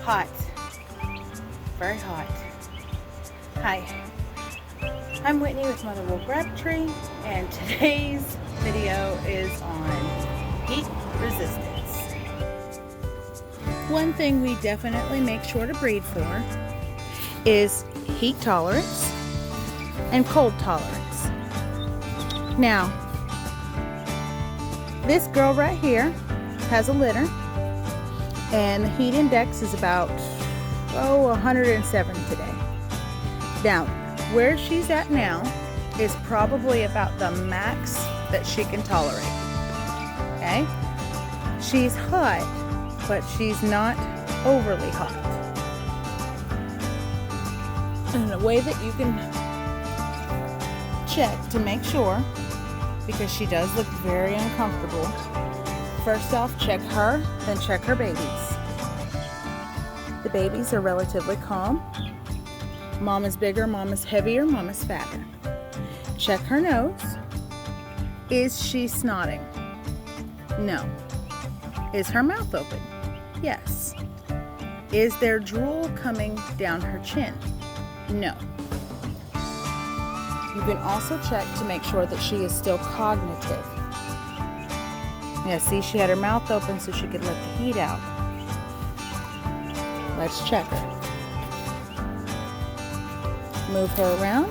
hot. Very hot. Hi, I'm Whitney with Mother Wolf Rabbitry, and today's video is on heat resistance. One thing we definitely make sure to breed for is heat tolerance and cold tolerance. Now, this girl right here has a litter, and the heat index is about 107 today. Now, where she's at now is probably about the max that she can tolerate. Okay? She's hot, but she's not overly hot. And a way that you can check to make sure, because she does look very uncomfortable, first off, check her, then check her babies. The babies are relatively calm. Mom is bigger, mom is heavier, mom is fatter. Check her nose. Is she snotting? No. Is her mouth open? Yes. Is there drool coming down her chin? No. You can also check to make sure that she is still cognitive. Yeah, see, she had her mouth open so she could let the heat out. Let's check her. Move her around.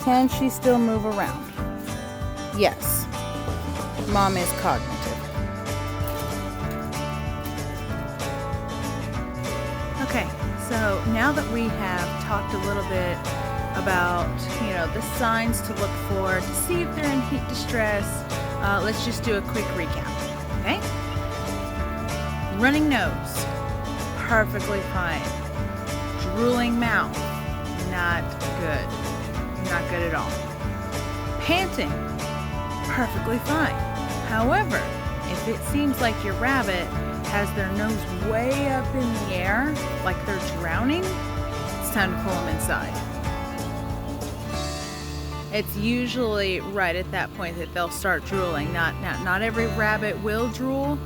Can she still move around? Yes. Mom is cognitive. Okay, so now that we have talked a little bit about, the signs to look for to see if they're in heat distress, let's just do a quick recap, okay? Running nose, perfectly fine. Drooling mouth, not good. Not good at all. Panting, perfectly fine. However, if it seems like your rabbit has their nose way up in the air, like they're drowning, it's time to pull them inside. It's usually right at that point that they'll start drooling. Not every rabbit will drool,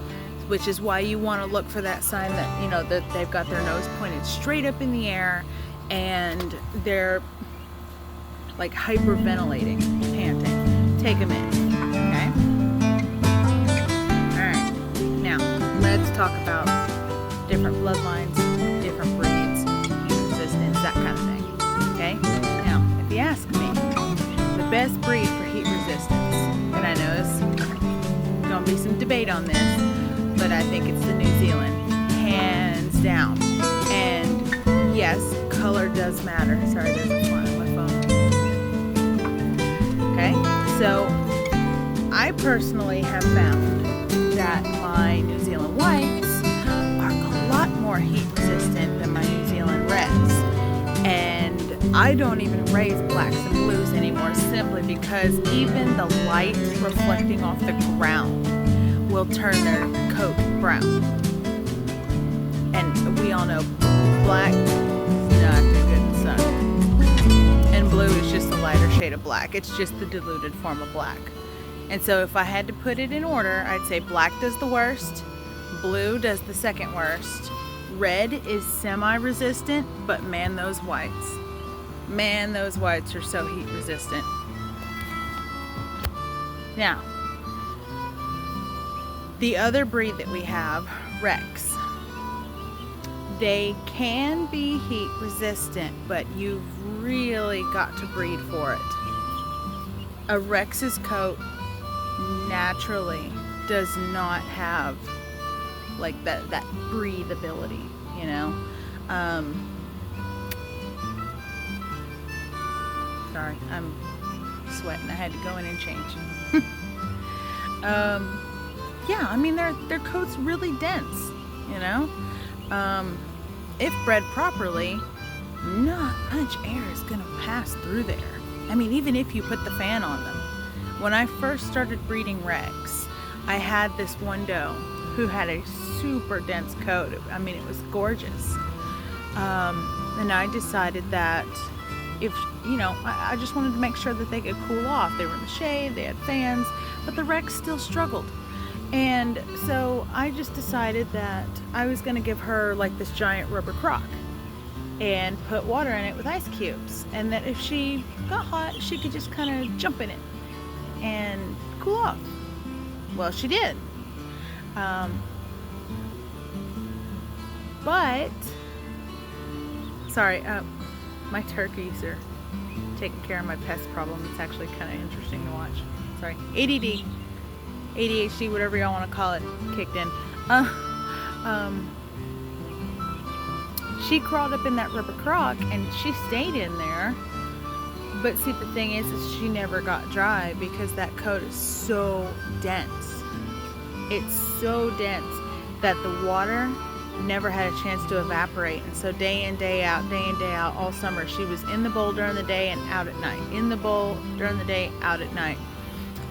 which is why you want to look for that sign that, that they've got their nose pointed straight up in the air and they're like hyperventilating, panting. Take them in, okay? All right, now let's talk about different bloodlines, different breeds, heat resistance, that kind of thing, okay? Now, if you ask me, the best breed for heat resistance, and I know there's gonna be some debate on this, but I think it's the New Zealand, hands down. And yes, color does matter. Sorry, there's a fly on my phone. Okay, so I personally have found that my New Zealand whites are a lot more heat resistant than my New Zealand reds. And I don't even raise blacks and blues anymore, simply because even the light reflecting off the ground will turn their coat brown. And we all know black is not too good in the sun. And blue is just a lighter shade of black. It's just the diluted form of black. And so if I had to put it in order, I'd say black does the worst, blue does the second worst, red is semi-resistant, but man, those whites. Man, those whites are so heat resistant. Now, the other breed that we have, Rex. They can be heat resistant, but you've really got to breed for it. A Rex's coat naturally does not have like that breathability, sorry, I'm sweating. I had to go in and change. Yeah, I mean their coat's really dense, if bred properly, not much air is gonna pass through there. I mean, even if you put the fan on them. When I first started breeding Rex, I had this one doe who had a super dense coat. I mean, it was gorgeous. And I decided that if, I just wanted to make sure that they could cool off. They were in the shade, they had fans, but the Rex still struggled. And so I just decided that I was going to give her like this giant rubber crock and put water in it with ice cubes, and that if she got hot, she could just kind of jump in it and cool off. Well, she did. But sorry, my turkeys are taking care of my pest problem. It's actually kind of interesting to watch. Sorry, ADD, ADHD, whatever y'all want to call it, kicked in. She crawled up in that rubber crock and she stayed in there. But see, the thing is she never got dry because that coat is so dense. It's so dense that the water never had a chance to evaporate. And so day in, day out, all summer, she was in the bowl during the day and out at night. In the bowl during the day, out at night.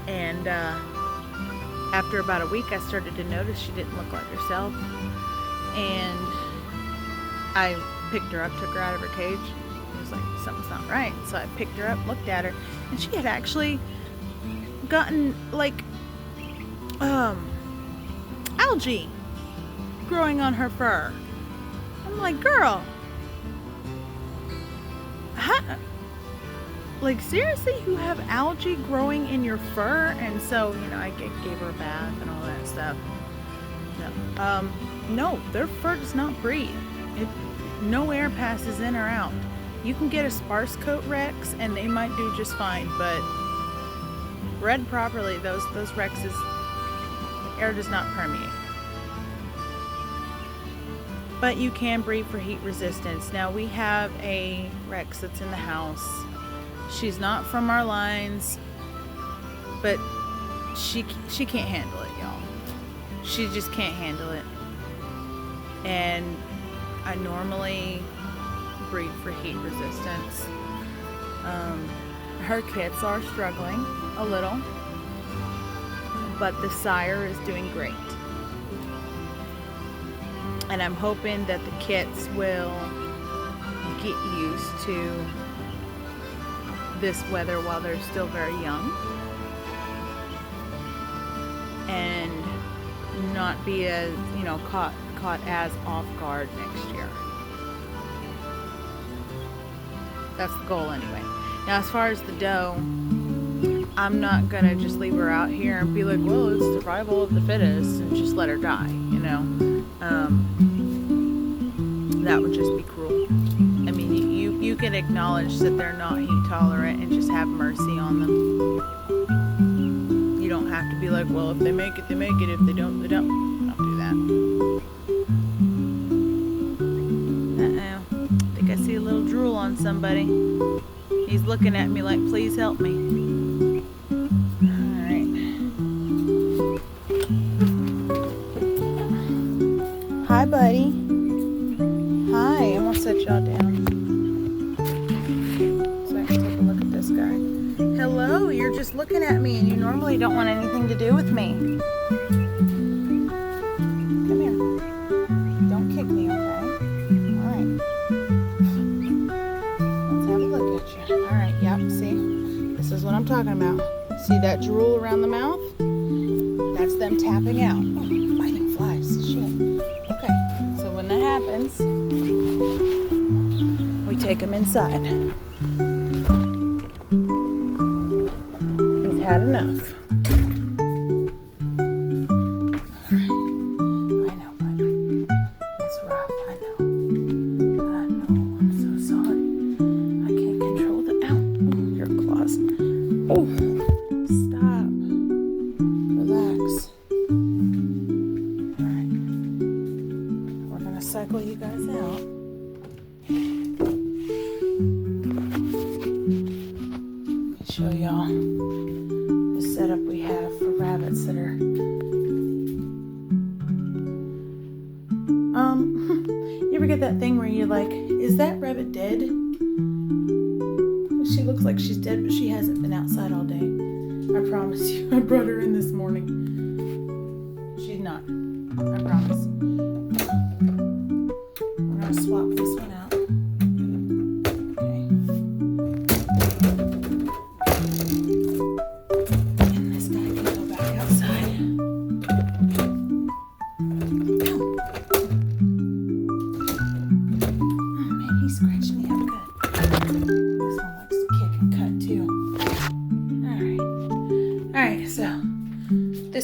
And after about a week, I started to notice she didn't look like herself. And I picked her up, took her out of her cage. It was like, something's not right. So I picked her up, looked at her, and she had actually gotten like algae growing on her fur. I'm like, girl, like seriously, you have algae growing in your fur? And so, I gave her a bath and all that stuff. No, their fur does not breathe. No air passes in or out. You can get a sparse coat Rex and they might do just fine, but bred properly, those Rexes, air does not permeate. But you can breed for heat resistance. Now we have a Rex that's in the house. She's not from our lines, but she can't handle it, y'all. She just can't handle it. And I normally breed for heat resistance. Her kits are struggling a little, but the sire is doing great. And I'm hoping that the kits will get used to this weather while they're still very young and not be as, caught as off guard next year. That's the goal anyway. Now as far as the doe, I'm not gonna just leave her out here and be like, well, it's survival of the fittest and just let her die, that would just be cruel. I mean, you can acknowledge that they're not heat tolerant and just have mercy on them. You don't have to be like, well, if they make it, they make it. If they don't, they don't. Don't do that. I think I see a little drool on somebody. He's looking at me like, please help me. Alright. Hi, buddy. Hi, I'm gonna set y'all down so I can take a look at this guy. Hello, you're just looking at me and you normally don't want anything to do with me. Come here. Don't kick me, okay? Alright. Let's have a look at you. Alright, yep, see? This is what I'm talking about. See that drool around the mouth? That's them tapping out. Oh, fighting flies. Shit. Okay, so when that happens, we take him inside. He's had enough. I know, buddy. It's rough, I know. I'm so sorry. I can't control the your claws. Oh, stop. Relax. Alright. We're gonna cycle you guys out. Show y'all the setup we have for rabbits that are you ever get that thing where you're like, is that rabbit dead? She looks like she's dead, but she hasn't been outside all day. I promise you. I brought her in this morning. She's not. I promise. We're gonna swap this one out.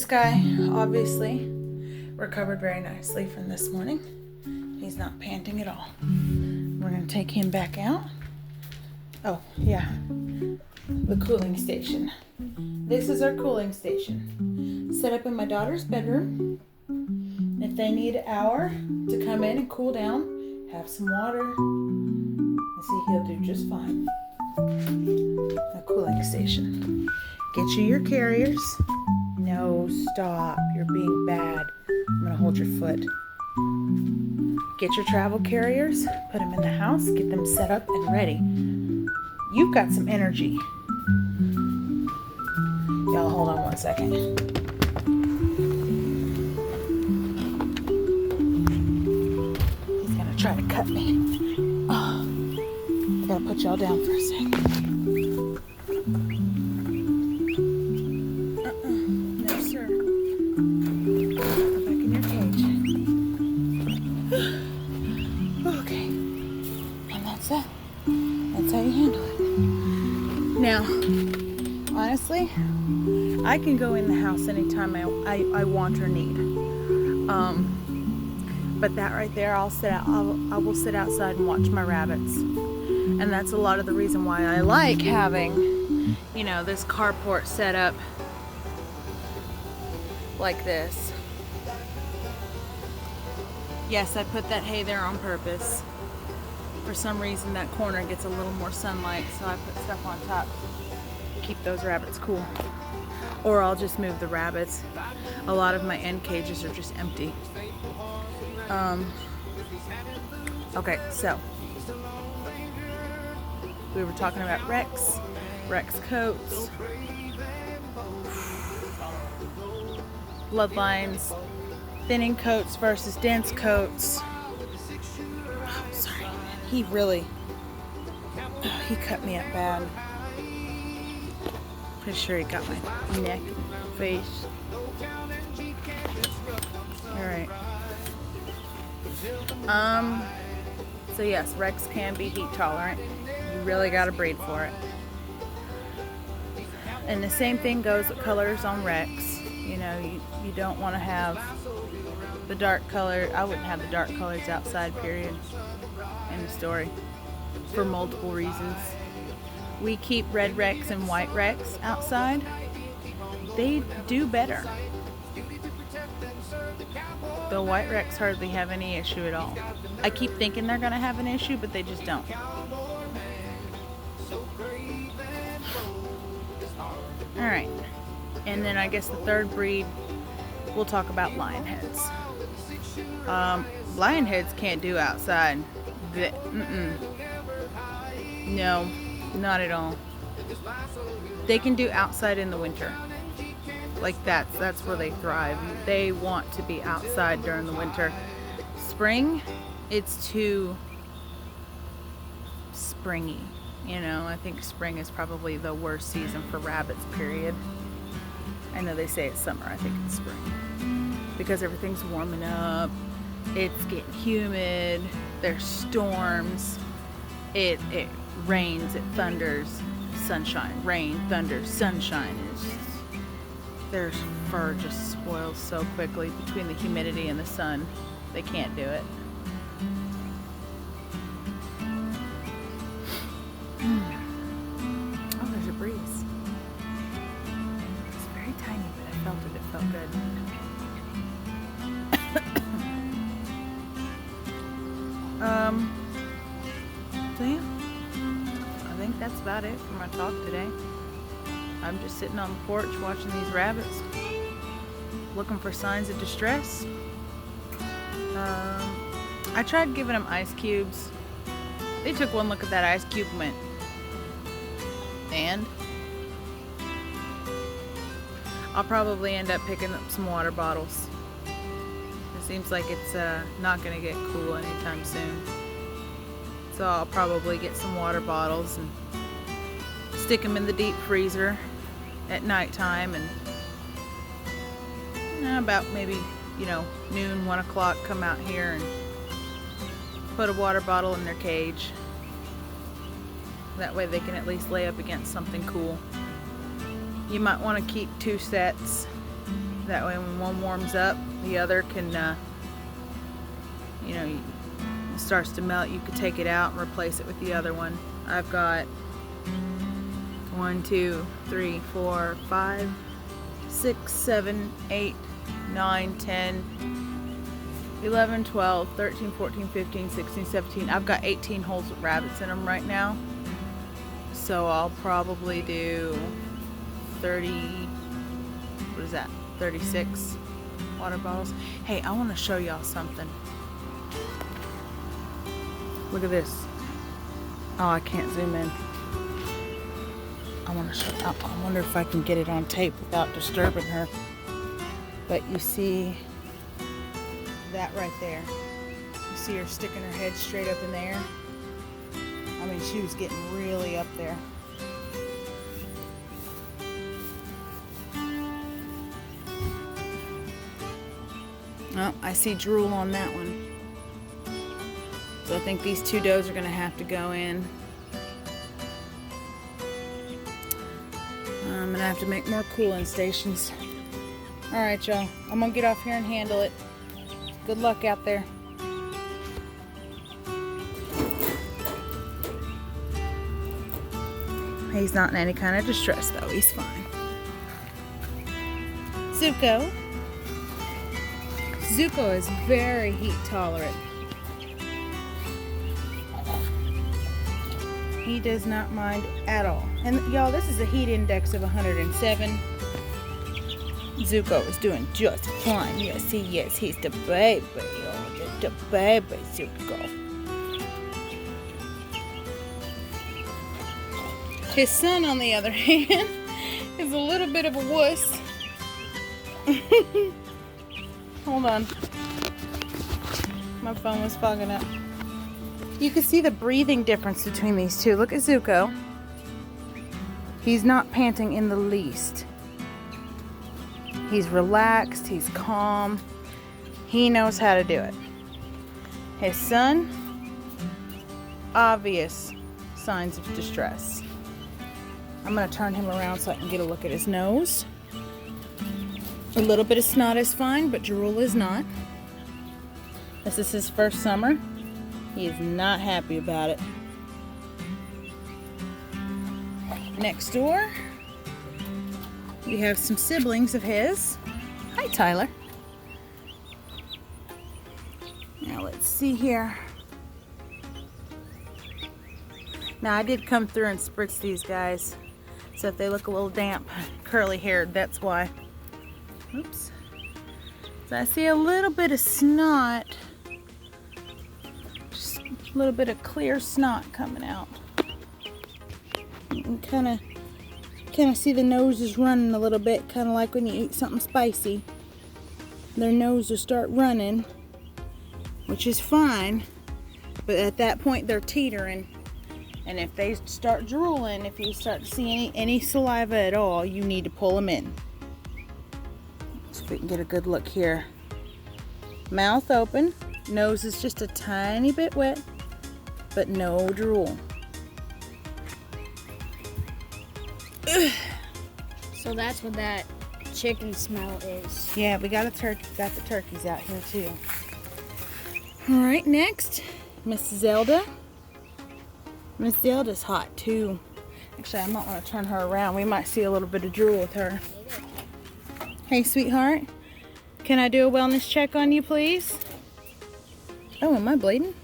guy obviously recovered very nicely from this morning. He's not panting at all. We're going to take him back out. Oh, yeah. The cooling station. This is our cooling station. Set up in my daughter's bedroom. If they need an hour to come in and cool down, have some water, and see, he'll do just fine. A cooling station. Get you your carriers. No, stop. You're being bad. I'm going to hold your foot. Get your travel carriers. Put them in the house. Get them set up and ready. You've got some energy. Y'all, hold on one second. He's going to try to cut me. Oh, I got to put y'all down for a second. That's how you handle it. Now, honestly, I can go in the house anytime I want or need. But that right there, I will sit outside and watch my rabbits. And that's a lot of the reason why I like having, this carport set up like this. Yes, I put that hay there on purpose. For some reason that corner gets a little more sunlight, so I put stuff on top to keep those rabbits cool. Or I'll just move the rabbits. A lot of my end cages are just empty. Okay, so we were talking about Rex coats, bloodlines, thinning coats versus dense coats. He cut me up bad. Pretty sure he got my neck and face. Alright. So yes, Rex can be heat tolerant. You really gotta breed for it. And the same thing goes with colors on Rex. You don't want to have the dark color. I wouldn't have the dark colors outside, period. End of story. For multiple reasons. We keep red Rex and white Rex outside. They do better. The white Rex hardly have any issue at all. I keep thinking they're going to have an issue, but they just don't. Alright. And then I guess the third breed, we'll talk about lion heads. Lion heads can't do outside. No, not at all. They can do outside in the winter. Like that's where they thrive. They want to be outside during the winter. Spring, it's too springy. I think spring is probably the worst season for rabbits, period. I know they say it's summer. I think it's spring. Because everything's warming up. It's getting humid. There's storms. It rains. It thunders. Sunshine. Rain, thunder, sunshine. Their fur just spoils so quickly between the humidity and the sun. They can't do it. Oh, there's a breeze. It's very tiny, but I felt it. It felt good. So yeah, I think that's about it for my talk today. I'm just sitting on the porch watching these rabbits, looking for signs of distress. I tried giving them ice cubes. They took one look at that ice cube and went, and I'll probably end up picking up some water bottles. It seems like it's not going to get cool anytime soon. So I'll probably get some water bottles and stick them in the deep freezer at nighttime, and about maybe, noon, 1 o'clock, come out here and put a water bottle in their cage. That way they can at least lay up against something cool. You might want to keep 2 sets. That way when one warms up, the other can, you know, it starts to melt. You could take it out and replace it with the other one. I've got 1, 2, 3, 4, 5, 6, 7, 8, 9, 10, 11, 12, 13, 14, 15, 16, 17. I've got 18 holes with rabbits in them right now. So I'll probably do 30, what is that? 36 water bottles. Hey, I want to show y'all something. Look at this. Oh, I can't zoom in. I want to show. I wonder if I can get it on tape without disturbing her. But you see that right there. You see her sticking her head straight up in the air. I mean, she was getting really up there. Oh, I see drool on that one. So I think these two does are going to have to go in. I'm going to have to make more cooling stations. Alright, y'all. I'm going to get off here and handle it. Good luck out there. He's not in any kind of distress, though. He's fine. Zuko. Zuko is very heat tolerant. He does not mind at all. And y'all, this is a heat index of 107. Zuko is doing just fine. Yes, he is. He's the baby. Oh, just the baby Zuko. His son, on the other hand, is a little bit of a wuss. Hold on. My phone was fogging up. You can see the breathing difference between these two. Look at Zuko. He's not panting in the least. He's relaxed. He's calm. He knows how to do it. His son, obvious signs of distress. I'm going to turn him around so I can get a look at his nose. A little bit of snot is fine, but drool is not. This is his first summer. He is not happy about it. Next door, we have some siblings of his. Hi, Tyler. Now let's see here. Now I did come through and spritz these guys. So if they look a little damp, curly haired, that's why. Oops. So I see a little bit of snot. Just a little bit of clear snot coming out. You can kind of see the nose is running a little bit, kind of like when you eat something spicy. Their nose will start running, which is fine, but at that point they're teetering. And if they start drooling, if you start to see any saliva at all, you need to pull them in. So if we can get a good look here. Mouth open, nose is just a tiny bit wet, but no drool. So that's what that chicken smell is. Yeah, we got the turkeys out here too. All right, next, Miss Zelda. Miss Zelda's hot too. Actually, I might want to turn her around. We might see a little bit of drool with her. Hey, sweetheart. Can I do a wellness check on you, please? Oh, am I bleeding?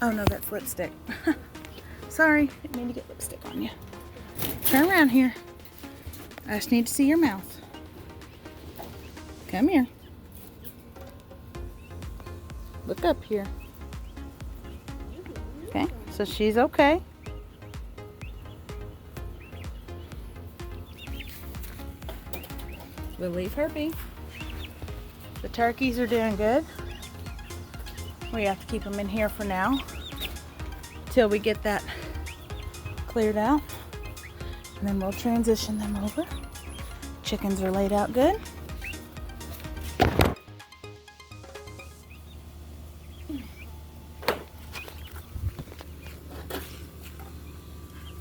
Oh, no, that's lipstick. Sorry, didn't mean to get lipstick on you. Turn around here. I just need to see your mouth. Come here. Look up here. Okay, so she's okay. We'll leave her be. The turkeys are doing good. We have to keep them in here for now till we get that cleared out, and then we'll transition them over. Chickens are laid out good.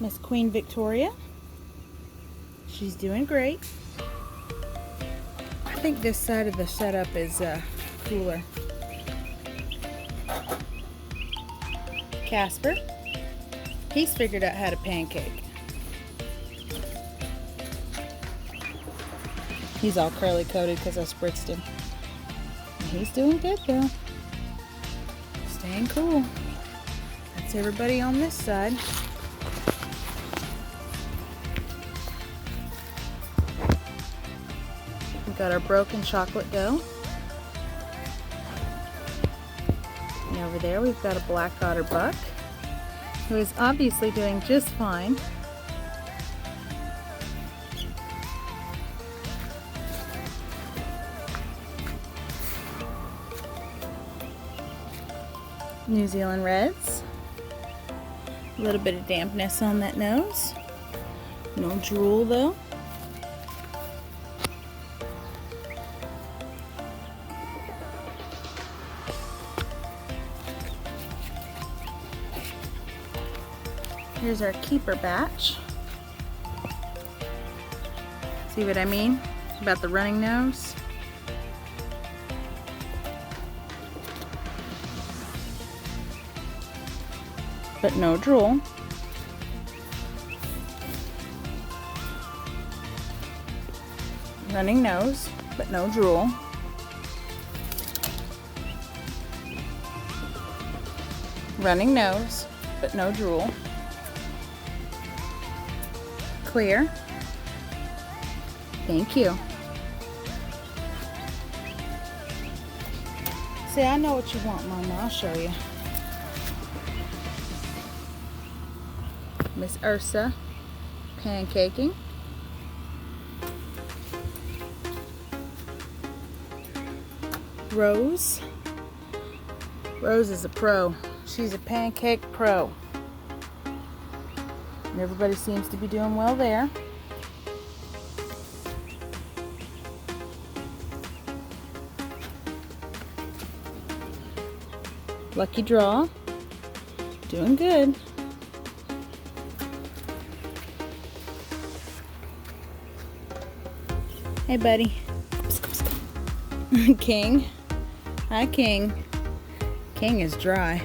Miss Queen Victoria, she's doing great. think this side of the setup is cooler. Casper, he's figured out how to pancake. He's all curly coated because I spritzed him. He's doing good though. Staying cool. That's everybody on this side. We've got our broken chocolate dough. And over there we've got a black otter buck who is obviously doing just fine. New Zealand Reds. A little bit of dampness on that nose. No drool though. Here's our keeper batch. See what I mean about the running nose? But no drool. Running nose, but no drool. Running nose, but no drool. Clear. Thank you. See, I know what you want, Mama. I'll show you. Miss Ursa pancaking. Rose. Rose is a pro. She's a pancake pro. And everybody seems to be doing well there. Lucky Draw. Doing good. Hey, buddy. King. Hi, King. King is dry.